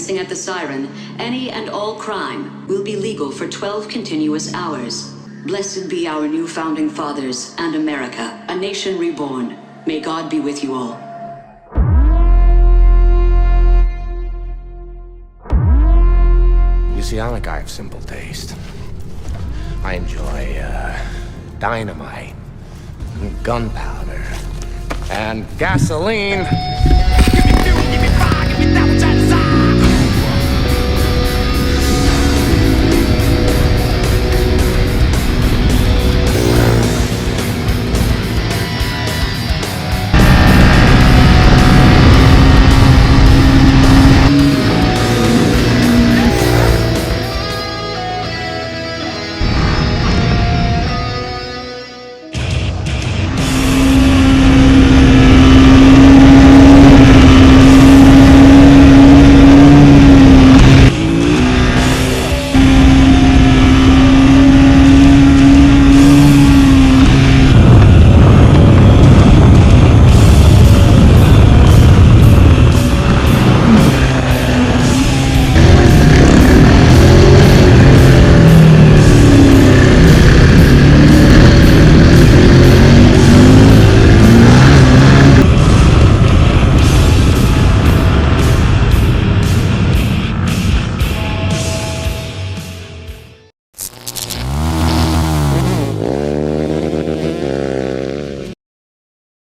glancing at the siren, any and all crime will be legal for 12 continuous hours. Blessed be our new founding fathers and America, a nation reborn. May God be with you all. You see, I'm a guy of simple taste. I enjoy, dynamite, and gunpowder, and gasoline. Give me fuel, give me